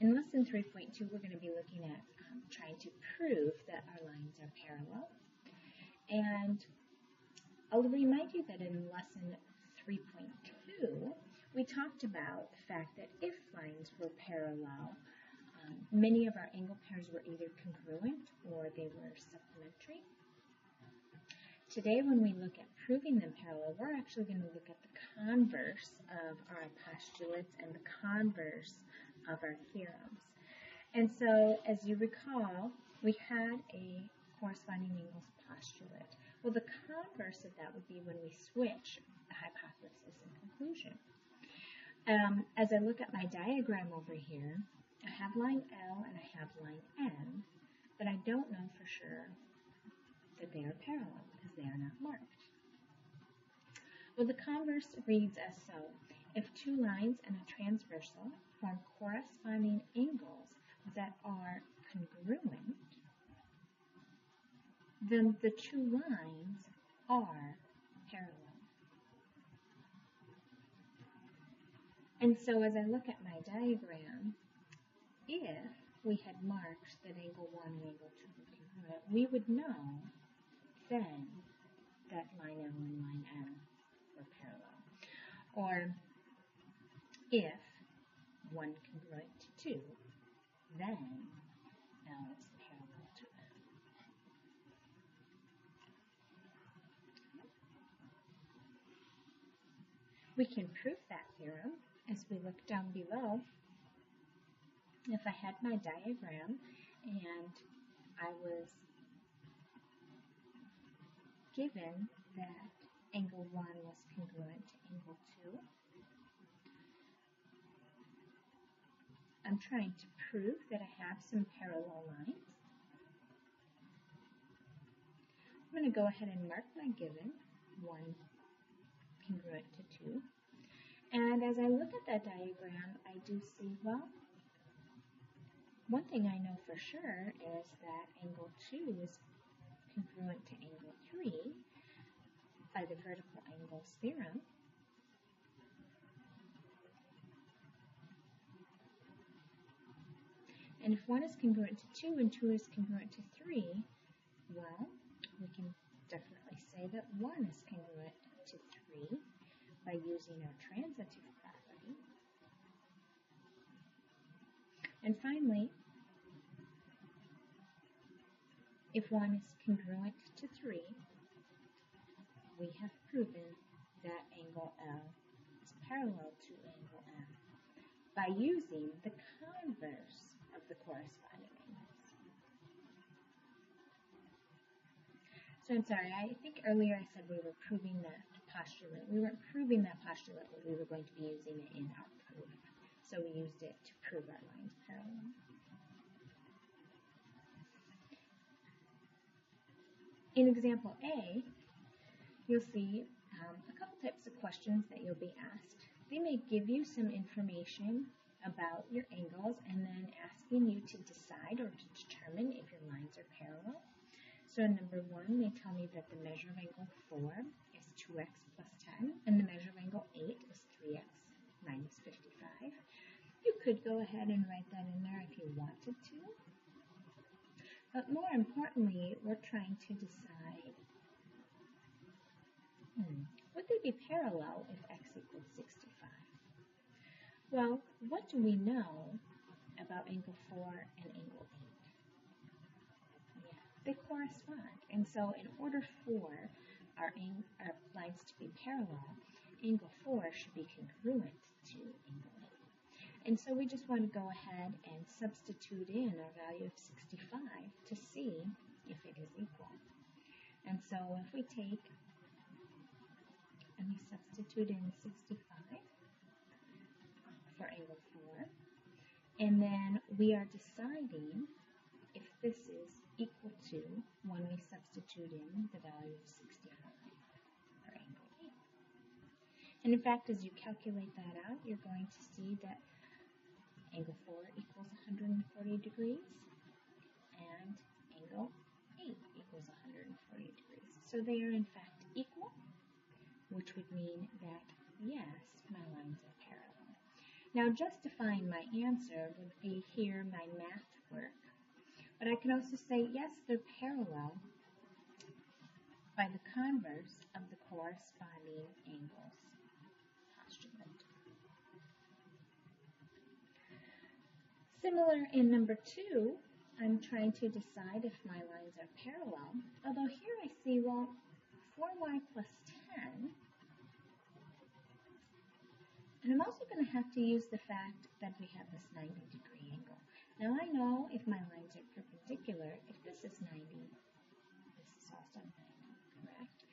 In lesson 3.2, we're going to be looking at trying to prove that our lines are parallel. And I'll remind you that in lesson 3.2, we talked about the fact that if lines were parallel, many of our angle pairs were either congruent or they were supplementary. Today, when we look at proving them parallel, we're actually going to look at the converse of our postulates and the converse of our theorems. And so, as you recall, we had a corresponding angles postulate. Well, the converse of that would be when we switch the hypothesis and conclusion. As I look at my diagram over here, I have line L and I have line M, but I don't know for sure that they are parallel because they are not marked. Well, the converse reads as so. If two lines and a transversal form corresponding angles that are congruent, then the two lines are parallel. And so as I look at my diagram, if we had marked that angle 1 and angle 2 were congruent, we would know then that line L and line M were parallel. Or if 1 congruent to 2, then L is parallel to M. We can prove that theorem as we look down below. If I had my diagram and I was given that angle 1 was congruent to angle 2, I'm trying to prove that I have some parallel lines. I'm going to go ahead and mark my given, 1 congruent to 2. And as I look at that diagram, I do see, well, one thing I know for sure is that angle 2 is congruent to angle 3 by the vertical angles theorem. And if 1 is congruent to 2 and 2 is congruent to 3, well, we can definitely say that 1 is congruent to 3 by using our transitive property. And finally, if 1 is congruent to 3, we have proven that angle L is parallel to angle M by using the converse of the corresponding angles. So I'm sorry, I think earlier I said we were proving that postulate. We weren't proving that postulate, but we were going to be using it in our proof. So we used it to prove our lines parallel. In example A, you'll see a couple types of questions that you'll be asked. They may give you some information about your angles and then asking you to decide or to determine if your lines are parallel. So in number 1, they tell me that the measure of angle 4 is 2x plus 10, and the measure of angle 8 is 3x minus 55. You could go ahead and write that in there if you wanted to. But more importantly, we're trying to decide, would they be parallel if x equals 65? Well, what do we know about angle 4 and angle 8? Yeah, they correspond. And so in order for our lines to be parallel, angle 4 should be congruent to angle 8. And so we just want to go ahead and substitute in our value of 65 to see if it is equal. And so if we take and we substitute in 65 for angle 4, and then we are deciding if this is equal to when we substitute in the value of 65 for angle 8. And in fact, as you calculate that out, you're going to see that angle 4 equals 140 degrees, and angle 8 equals 140 degrees. So they are in fact equal, which would mean that, yes, my lines are parallel. Now justifying my answer would be here my math work. But I can also say, yes, they're parallel by the converse of the corresponding angles. Postulate. Similar in number 2, I'm trying to decide if my lines are parallel. Although here I see, well, 4y plus 10. And I'm also going to have to use the fact that we have this 90-degree angle. Now I know if my lines are perpendicular, if this is 90, this is also 90, correct?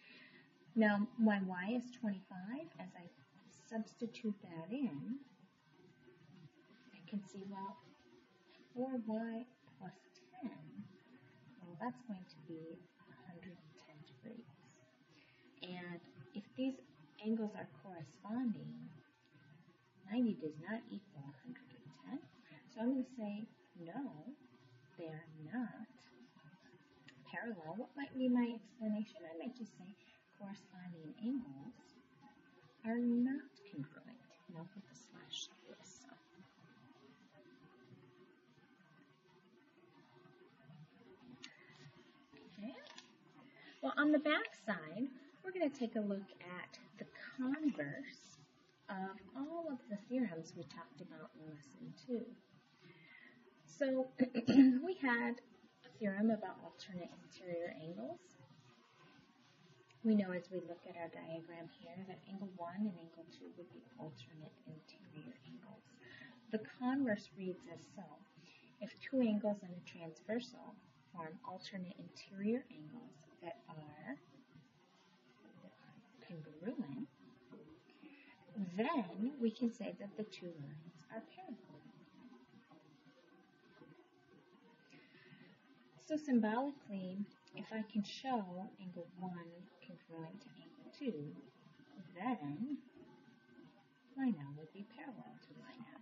Now my y is 25. As I substitute that in, I can see, well, 4y plus 10, well, that's going to be 110 degrees. And if these angles are corresponding, 90 does not equal 110. So I'm going to say, no, they're not parallel. What might be my explanation? I might just say corresponding angles are not congruent. And I'll put the slash this. Okay. Well, on the back side, we're going to take a look at the converse of all of the theorems we talked about in lesson 2. So we had a theorem about alternate interior angles. We know as we look at our diagram here that angle 1 and angle 2 would be alternate interior angles. The converse reads as so. If two angles and a transversal form alternate interior angles that are congruent, then we can say that the two lines are parallel. So symbolically, if I can show angle 1 congruent to angle 2, then line L would be parallel to line L.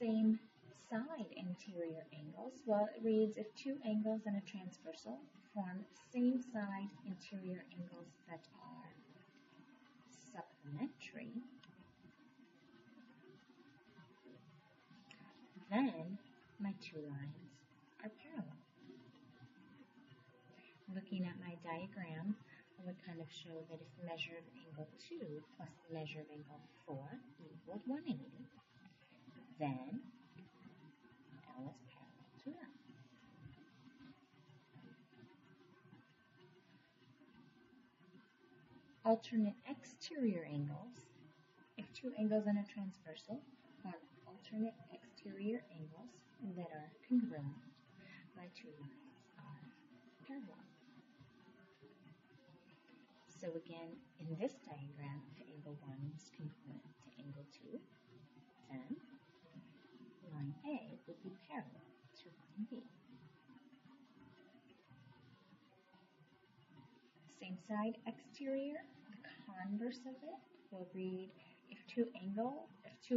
Same side interior angles. Well, it reads if two angles and a transversal form same side interior angles that are supplementary, then my two lines are parallel. Looking at my diagram, I would kind of show that if the measure of angle 2 plus the measure of angle 4 equaled 180, then L is parallel to L. Alternate exterior angles. If two angles and a transversal form alternate exterior angles that are congruent, my two lines are parallel. So again, in this diagram, if angle 1 is congruent to angle 2, then line A would be parallel to line B. Same side exterior, the converse of it will read if two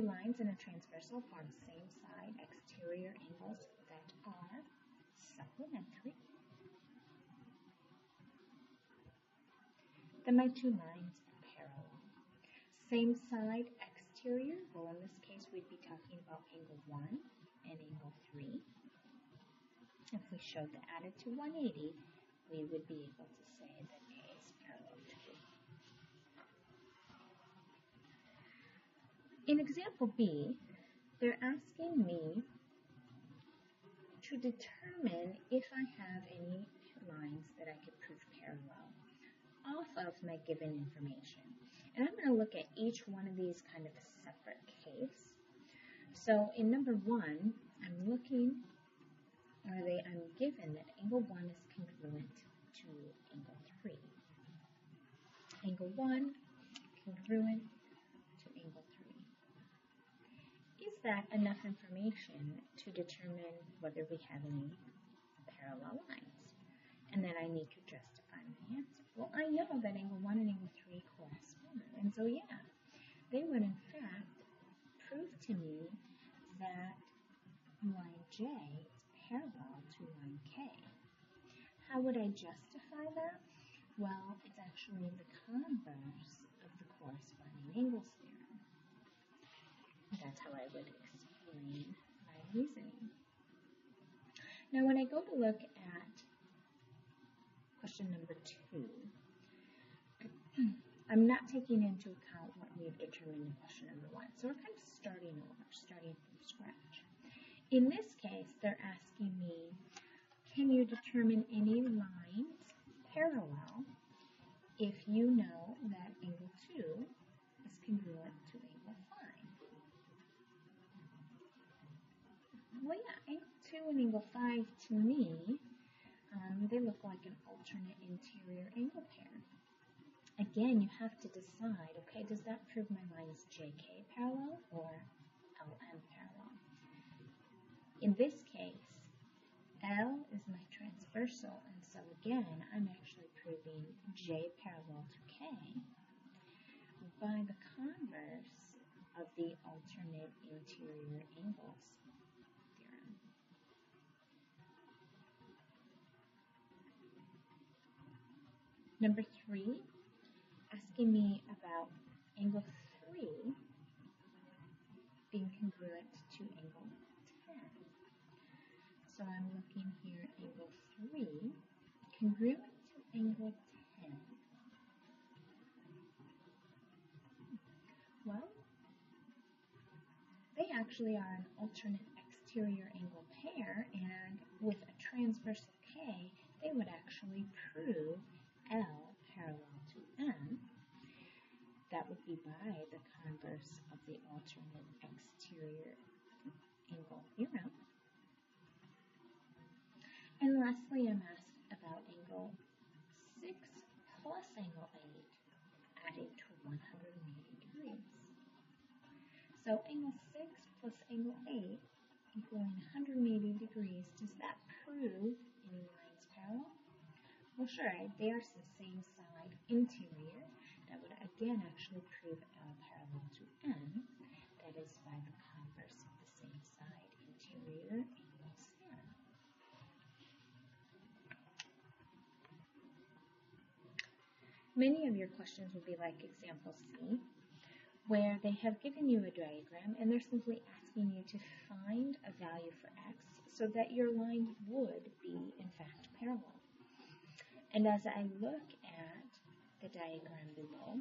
lines in a transversal form same side exterior angles that are supplementary, then my two lines are parallel. Same side exterior, well in this case we'd be talking about angle 1 and angle 3. If we showed the added to 180, we would be able to say that A is parallel to B. In example B, they're asking me to determine if I have any lines that I could prove parallel off of my given information. And I'm going to look at each one of these kind of a separate case. So in number 1, I'm given that angle 1 is congruent to angle 3. Angle 1 congruent to angle 3. Is that enough information to determine whether we have any parallel lines? And then I need to justify my answer. Well, I know that angle 1 and angle 3 correspond. And so, yeah, they would in fact prove to me that line J is parallel to line K. How would I justify that? Well, it's actually the converse angles theorem. That's how I would explain my reasoning. Now, when I go to look at question number 2, I'm not taking into account what we've determined in question number 1. So we're kind of starting over, starting from scratch. In this case, they're asking me, can you determine any lines parallel if you know that angle 2 is congruent to angle 5? Well, yeah, angle 2 and angle 5 to me, they look like an alternate interior angle pair. Again, you have to decide, okay, does that prove my line is JK parallel or LM parallel? In this case, L is my transversal, and so again, I'm actually proving J parallel to K by the converse of the alternate interior angles theorem. Number 3, asking me about angle 3 being congruent to angle 10. So I'm looking here at angle 3 congruent to angle 10. Well, they actually are an alternate exterior angle pair, and with a transversal K, they would actually prove L parallel to M. That would be by the converse of the alternate exterior angle theorem. And lastly, I'm asked about angle 6 plus angle 8 adding to 180 degrees. So angle 6 plus angle 8 equaling 180 degrees, does that prove any lines parallel? Well, sure, they are the same side interior. That would again actually prove L parallel to M. That is by the converse of the same side interior angle sin. Many of your questions will be like example C, where they have given you a diagram and they're simply asking you to find a value for x so that your lines would be in fact parallel. And as I look at the diagram below,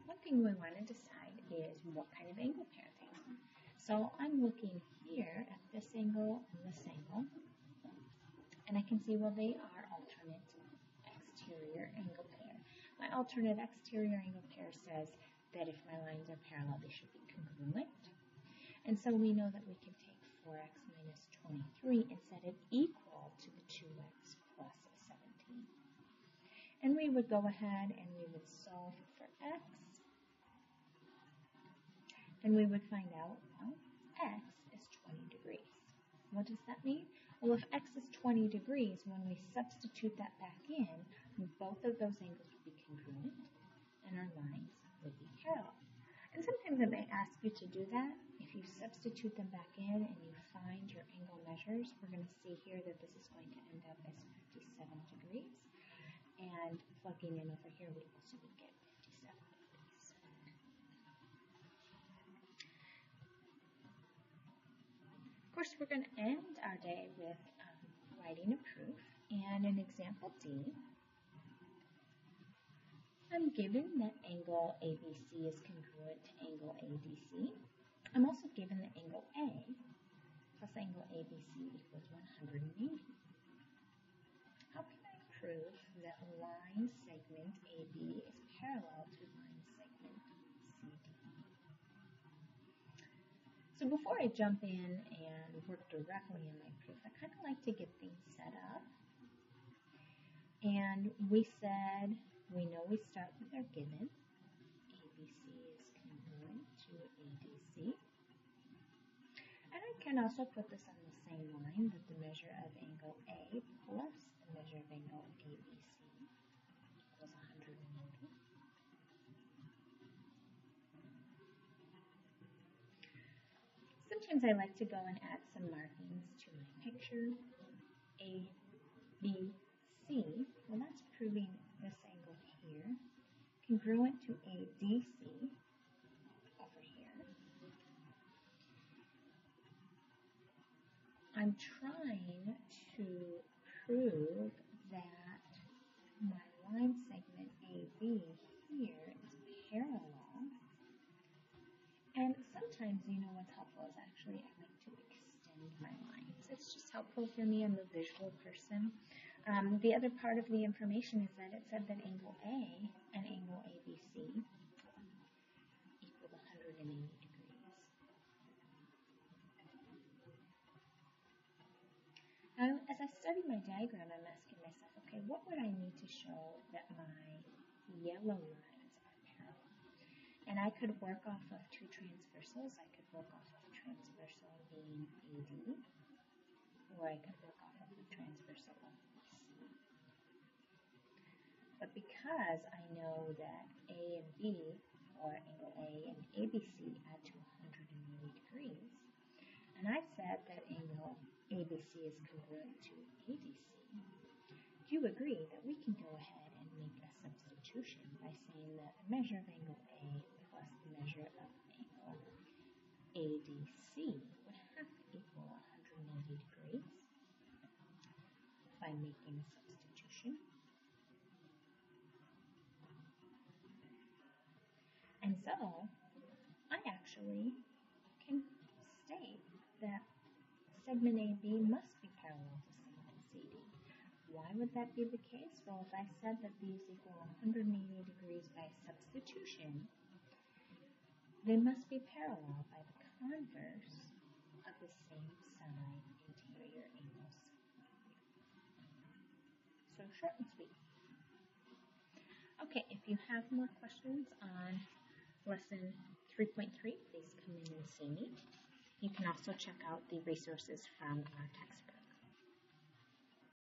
one thing we want to decide is what kind of angle pair they are. So I'm looking here at this angle and this angle, and I can see, well, they are alternate exterior angle pair. My alternate exterior angle pair says that if my lines are parallel, they should be congruent. And so we know that we can take 4x minus 23 and set it equal to the 2x plus 17. And we would go ahead and we would solve for x. And we would find out, well, x is 20 degrees. What does that mean? Well, if x is 20 degrees, when we substitute that back in, both of those angles would be congruent and our lines would be parallel. And sometimes it may ask you to do that. If you substitute them back in and you find your angle measures, we're going to see here that this is going to end up as 57 degrees. And plugging in over here, we also would get 57 degrees. Of course, we're going to end our day with writing a proof. And in example D, I'm given that angle ABC is congruent to angle ADC. I'm also given that angle A plus angle ABC equals 180. How can I prove that line segment AB is parallel to line segment CD? So before I jump in and work directly in my proof, I kind of like to get things set up. And we said, we know we start with our given. ABC is congruent to ADC. And I can also put this on the same line, that the measure of angle A plus the measure of angle ABC equals 180. Sometimes I like to go and add some markings to my picture. A, B, C. Well, that's proving this angle here congruent to ADC prove that my line segment AB here is parallel. And sometimes, what's helpful is actually I like to extend my lines. It's just helpful for me. I'm a visual person. The other part of the information is that it said that angle A and angle ABC equal 180 degrees. Now, as I study my diagram, I'm asking myself, okay, what would I need to show that my yellow lines are parallel? And I could work off of two transversals. I could work off of transversal being AD, or I could work off of the transversal of BC. But because I know that A and B, or angle A and ABC, add to 180 degrees, and I've said that angle ABC is congruent to ADC, do you agree that we can go ahead and make a substitution by saying that the measure of angle A plus the measure of angle ADC would have to equal 180 degrees by making a substitution? And so, I actually can state that segment AB must be parallel to segment CD. Why would that be the case? Well, if I said that these equal 180 degrees by substitution, they must be parallel by the converse of the same side interior angles. So short and sweet. Okay, if you have more questions on lesson 3.3, please come in and see me. You can also check out the resources from our textbook.